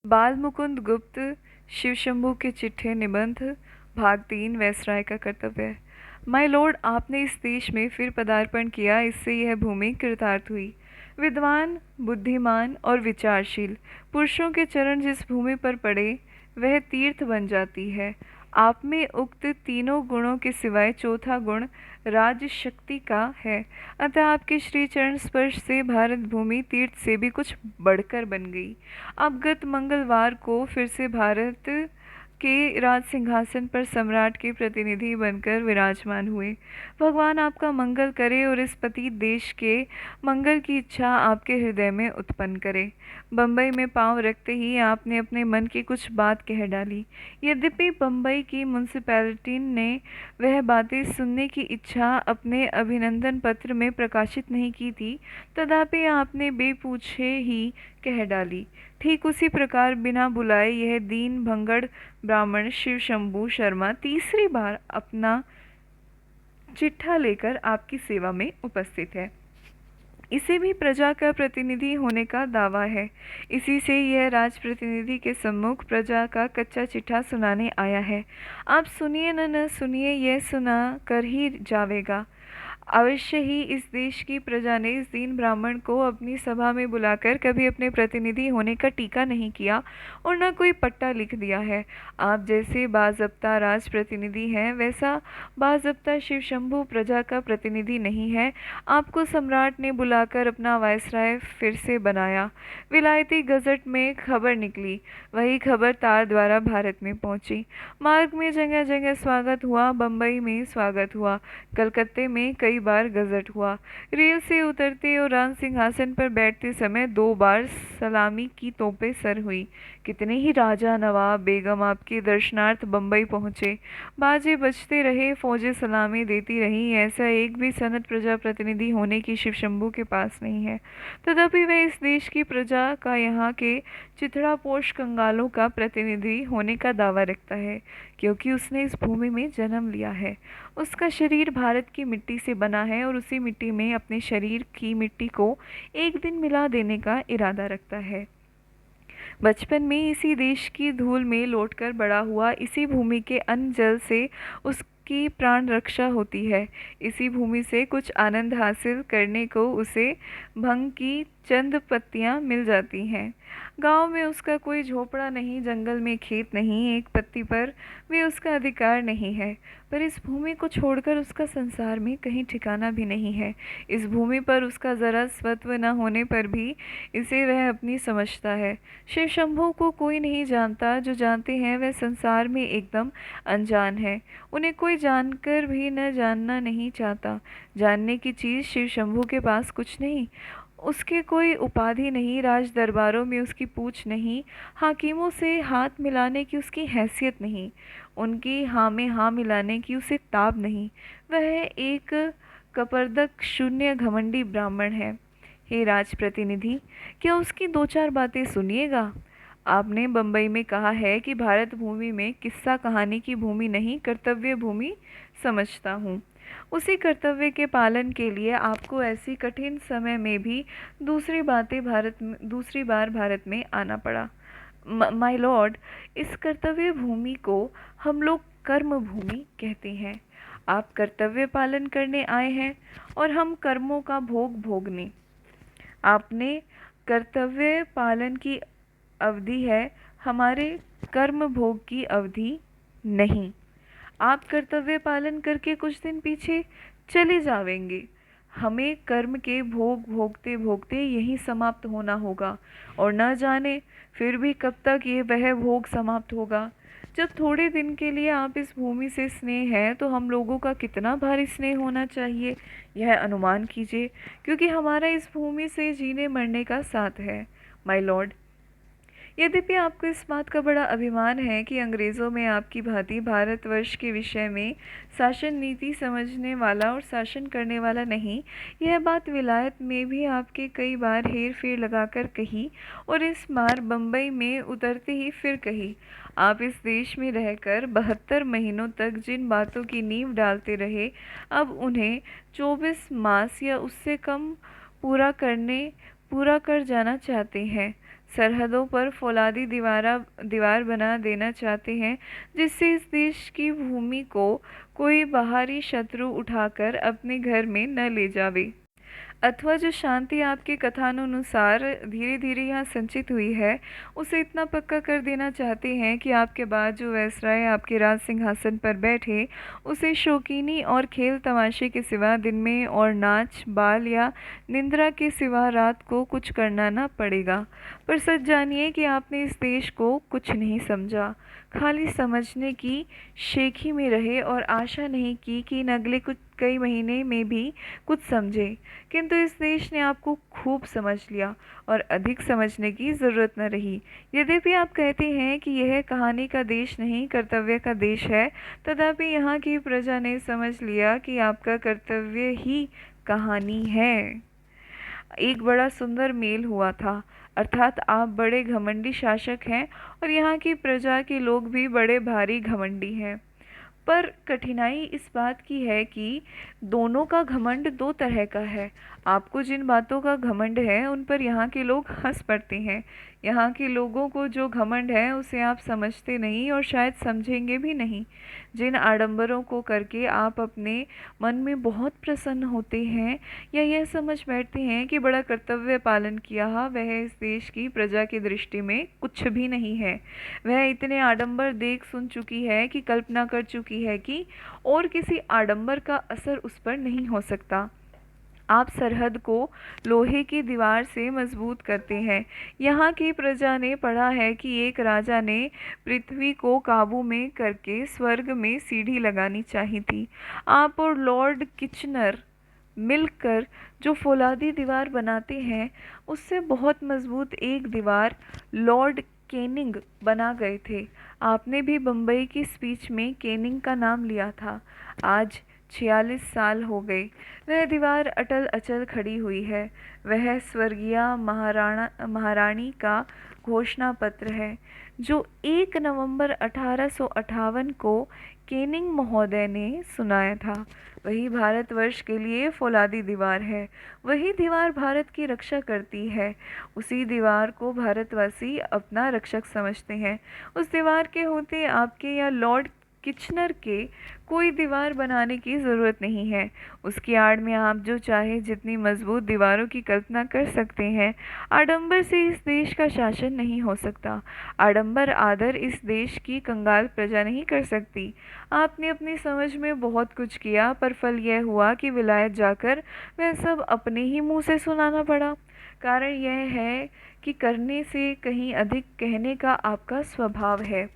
बाल मुकुंद गुप्त शिवशंभू के चिट्ठे निबंध भाग 3 वैसराय का कर्तव्य। माय लॉर्ड, आपने इस देश में फिर पदार्पण किया, इससे यह भूमि कृतार्थ हुई। विद्वान, बुद्धिमान और विचारशील पुरुषों के चरण जिस भूमि पर पड़े वह तीर्थ बन जाती है। आप में उक्त तीनों गुणों के सिवाय चौथा गुण राज शक्ति का है, अतः आपके श्री चरण स्पर्श से भारत भूमि तीर्थ से भी कुछ बढ़कर बन गई। आप गत मंगलवार को फिर से भारत के राज सिंहासन पर सम्राट के प्रतिनिधि बनकर विराजमान हुए। भगवान आपका मंगल करे और इस पतित देश के मंगल की इच्छा आपके हृदय में उत्पन्न करे। बम्बई में पांव रखते ही आपने अपने मन की कुछ बात कह डाली। यद्यपि बम्बई की म्यूनिसिपैलिटी ने वह बातें सुनने की इच्छा अपने अभिनंदन पत्र में प्रकाशित नहीं की थी, तथापि आपने बेपूछे ही कह डाली। ठीक उसी प्रकार बिना बुलाए यह दीन भंगड़ ब्राह्मण शिवशंभू शर्मा तीसरी बार अपना चिट्ठा लेकर आपकी सेवा में उपस्थित है। इसे भी प्रजा का प्रतिनिधि होने का दावा है। इसी से यह राज प्रतिनिधि के सम्मुख प्रजा का कच्चा चिट्ठा सुनाने आया है। आप सुनिए न सुनिए, यह सुना कर ही जावेगा। अवश्य ही इस देश की प्रजा ने इस दीन ब्राह्मण को अपनी सभा में बुलाकर कभी अपने प्रतिनिधि होने का टीका नहीं किया और न कोई पट्टा लिख दिया है। आप जैसे बाज़ब्ता राज प्रतिनिधि हैं, वैसा बाज़ब्ता शिवशंभू प्रजा का प्रतिनिधि नहीं है। आपको सम्राट ने बुलाकर अपना वायसराय फिर से बनाया। विलायती गजट में खबर निकली, वही खबर तार द्वारा भारत में पहुंची। मार्ग में जगह जगह स्वागत हुआ, बम्बई में स्वागत हुआ, कलकत्ते में कई बार गजट हुआ। रेल से उतरते और राज सिंहासन पर बैठते समय 2 बार सलामी की तोपें सर हुई। कितने ही राजा, नवाब, बेगम आपके दर्शनार्थ बम्बई पहुंचे। बाजे बजते रहे, फौजें सलामी देती रही। ऐसा एक भी सनद प्रजा प्रतिनिधि होने की शिवशंभू के पास नहीं है। तथापि वह इस देश की प्रजा का, यहाँ के चिथड़ापोश कंगालों का प्रतिनिधि होने का दावा रखता है, क्योंकि उसने इस भूमि में जन्म लिया है। उसका शरीर भारत की मिट्टी से बना है और उसी मिट्टी में अपने शरीर की मिट्टी को एक दिन मिला देने का इरादा रखता है। बचपन में इसी देश की धूल में लौटकर बड़ा हुआ, इसी भूमि के अन्न जल से उसकी प्राण रक्षा होती है। इसी भूमि से कुछ आनंद हासिल करने को उसे भंग की चंद पत्तियां मिल जाती हैं। गांव में उसका कोई झोपड़ा नहीं, जंगल में खेत नहीं, एक पत्ती पर भी उसका अधिकार नहीं है। पर इस भूमि को छोड़कर उसका संसार में कहीं ठिकाना भी नहीं है। इस भूमि पर उसका जरा स्वत्व न होने पर भी इसे वह अपनी समझता है। शिवशंभू को कोई नहीं जानता, जो जानते हैं वह संसार में एकदम अनजान है। उन्हें कोई जानकर भी न जानना नहीं चाहता। जानने की चीज़ शिवशंभू के पास कुछ नहीं। उसके कोई उपाधि नहीं, राज दरबारों में उसकी पूछ नहीं, हाकिमों से हाथ मिलाने की उसकी हैसियत नहीं, उनकी हाँ में हाँ मिलाने की उसे ताब नहीं। वह एक कपर्दक शून्य घमंडी ब्राह्मण है। हे राज प्रतिनिधि, क्या उसकी 2-4 बातें सुनिएगा। आपने बम्बई में कहा है कि भारत भूमि में किस्सा कहानी की भूमि नहीं, कर्तव्य भूमि समझता हूँ। उसी कर्तव्य के पालन के लिए आपको ऐसी कठिन समय में भी दूसरी बार भारत में आना पड़ा। माय लॉर्ड, इस कर्तव्य भूमि को हम लोग कर्म भूमि कहते हैं। आप कर्तव्य पालन करने आए हैं और हम कर्मों का भोग भोगने। आपने कर्तव्य पालन की अवधि है, हमारे कर्म भोग की अवधि नहीं। आप कर्तव्य पालन करके कुछ दिन पीछे चले जावेंगे। हमें कर्म के भोग भोगते भोगते यहीं समाप्त होना होगा, और न जाने फिर भी कब तक ये वह भोग समाप्त होगा। जब थोड़े दिन के लिए आप इस भूमि से स्नेह है, तो हम लोगों का कितना भारी स्नेह होना चाहिए, यह अनुमान कीजिए, क्योंकि हमारा इस भूमि से जीने मरने का साथ है। माय लॉर्ड, यद्यपि आपको इस बात का बड़ा अभिमान है कि अंग्रेज़ों में आपकी भांति भारतवर्ष के विषय में शासन नीति समझने वाला और शासन करने वाला नहीं, यह बात विलायत में भी आपके कई बार हेर फेर लगाकर कही, और इस बार बम्बई में उतरते ही फिर कही। आप इस देश में रहकर 72 महीनों तक जिन बातों की नींव डालते रहे, अब उन्हें 24 मास या उससे कम पूरा कर जाना चाहते हैं। सरहदों पर फौलादी दीवार बना देना चाहते हैं, जिससे इस देश की भूमि को कोई बाहरी शत्रु उठाकर अपने घर में न ले जावे। अथवा जो शांति आपके कथानुसार धीरे धीरे यहाँ संचित हुई है, उसे इतना पक्का कर देना चाहते हैं कि आपके बाद जो वैसराय आपके राज सिंहासन पर बैठे, उसे शौकीनी और खेल तमाशे के सिवा दिन में और नाच बाल या निंद्रा के सिवा रात को कुछ करना ना पड़ेगा। पर सच जानिए कि आपने इस देश को कुछ नहीं समझा, खाली समझने की शेखी में रहे और आशा नहीं की कि इन अगले कुछ कई महीने में भी कुछ समझे। किंतु इस देश ने आपको खूब समझ लिया और अधिक समझने की ज़रूरत न रही। यद्यपि आप कहते हैं कि यह कहानी का देश नहीं कर्तव्य का देश है, तथापि यहाँ की प्रजा ने समझ लिया कि आपका कर्तव्य ही कहानी है। एक बड़ा सुंदर मेल हुआ था, अर्थात आप बड़े घमंडी शासक हैं और यहाँ की प्रजा के लोग भी बड़े भारी घमंडी हैं। पर कठिनाई इस बात की है कि दोनों का घमंड दो तरह का है। आपको जिन बातों का घमंड है उन पर यहाँ के लोग हंस पड़ते हैं। यहाँ के लोगों को जो घमंड है उसे आप समझते नहीं और शायद समझेंगे भी नहीं। जिन आडंबरों को करके आप अपने मन में बहुत प्रसन्न होते हैं या यह समझ बैठते हैं कि बड़ा कर्तव्य पालन किया, वह इस देश की प्रजा की दृष्टि में कुछ भी नहीं है। वह इतने आडंबर देख सुन चुकी है कि कल्पना कर चुकी है कि और किसी आडंबर का असर उस पर नहीं हो सकता। आप सरहद को लोहे की दीवार से मजबूत करते हैं। यहाँ की प्रजा ने पढ़ा है कि एक राजा ने पृथ्वी को काबू में करके स्वर्ग में सीढ़ी लगानी चाहिए थी। आप और लॉर्ड किचनर मिलकर जो फौलादी दीवार बनाते हैं, उससे बहुत मजबूत एक दीवार लॉर्ड केनिंग बना गए थे। आपने भी बम्बई की स्पीच में केनिंग का नाम लिया था। आज 46 साल हो गए, वह दीवार अटल अचल खड़ी हुई है। वह स्वर्गीय महारानी का घोषणा पत्र है जो 1 नवंबर 1858 को केनिंग महोदय ने सुनाया था। वही भारतवर्ष के लिए फौलादी दीवार है। वही दीवार भारत की रक्षा करती है। उसी दीवार को भारतवासी अपना रक्षक समझते हैं। उस दीवार के होते आपके या लॉर्ड किचनर के कोई दीवार बनाने की ज़रूरत नहीं है। उसकी आड़ में आप जो चाहे जितनी मजबूत दीवारों की कल्पना कर सकते हैं। आडंबर से इस देश का शासन नहीं हो सकता। आडंबर आदर इस देश की कंगाल प्रजा नहीं कर सकती। आपने अपनी समझ में बहुत कुछ किया, पर फल यह हुआ कि विलायत जाकर वह सब अपने ही मुंह से सुनाना पड़ा। कारण यह है कि करने से कहीं अधिक कहने का आपका स्वभाव है।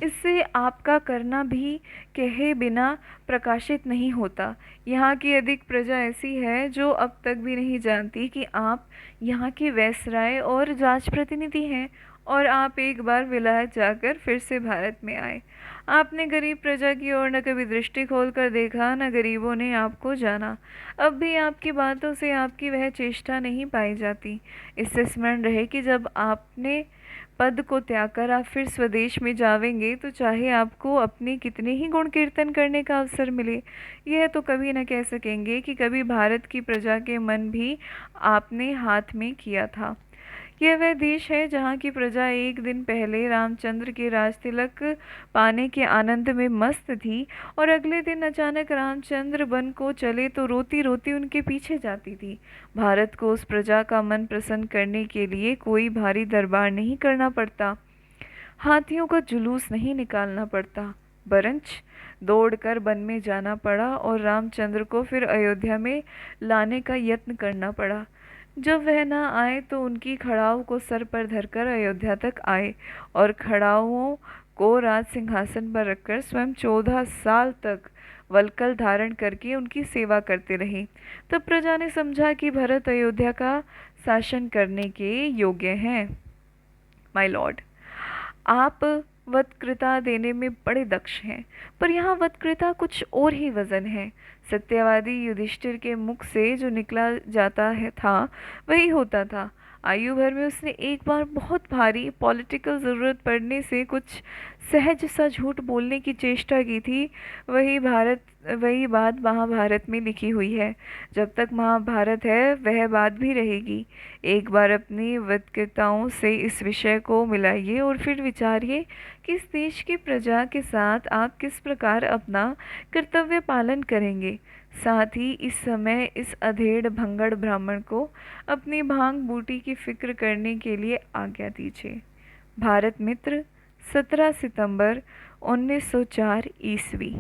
इससे आपका करना भी कहे बिना प्रकाशित नहीं होता। यहाँ की अधिक प्रजा ऐसी है जो अब तक भी नहीं जानती कि आप यहाँ के वैसराय और राजप्रतिनिधि हैं और आप एक बार विलायत जाकर फिर से भारत में आए। आपने गरीब प्रजा की ओर न कभी दृष्टि खोलकर देखा, न गरीबों ने आपको जाना। अब भी आपकी बातों से आपकी वह चेष्टा नहीं पाई जाती। इससे स्मरण रहे कि जब आपने पद को त्याग कर आप फिर स्वदेश में जावेंगे, तो चाहे आपको अपने कितने ही गुण कीर्तन करने का अवसर मिले, यह तो कभी न कह सकेंगे कि कभी भारत की प्रजा के मन भी आपने हाथ में किया था। यह वह देश है जहाँ की प्रजा एक दिन पहले रामचंद्र के राज तिलक पाने के आनंद में मस्त थी और अगले दिन अचानक रामचंद्र बन को चले तो रोती रोती उनके पीछे जाती थी। भारत को उस प्रजा का मन प्रसन्न करने के लिए कोई भारी दरबार नहीं करना पड़ता, हाथियों का जुलूस नहीं निकालना पड़ता, बरंच दौड़कर वन में जाना पड़ा और रामचंद्र को फिर अयोध्या में लाने का यत्न करना पड़ा। जब वह न आए तो उनकी खड़ाऊ को सर पर धरकर अयोध्या तक आए और खड़ाऊओं को राज सिंहासन पर रखकर स्वयं 14 साल तक वलकल धारण करके उनकी सेवा करते रहे। तब प्रजा ने समझा कि भरत अयोध्या का शासन करने के योग्य हैं। माय लॉर्ड, आप वत्कृता देने में बड़े दक्ष हैं, पर यहाँ वत्कृता कुछ और ही वजन है। सत्यवादी युधिष्ठिर के मुख से जो निकला जाता है था वही होता था। आयु भर में उसने एक बार बहुत भारी पॉलिटिकल ज़रूरत पड़ने से कुछ सहज सा झूठ बोलने की चेष्टा की थी। वही बात महाभारत में लिखी हुई है। जब तक महाभारत है वह बात भी रहेगी। एक बार अपनी विद्वताओं से इस विषय को मिलाइए और फिर विचारिए कि इस देश की प्रजा के साथ आप किस प्रकार अपना कर्तव्य पालन करेंगे। साथ ही इस समय इस अधेड़ भंगड़ ब्राह्मण को अपनी भांग बूटी की फिक्र करने के लिए आज्ञा दीजिए। भारत मित्र, 17 सितंबर 1904 ईस्वी।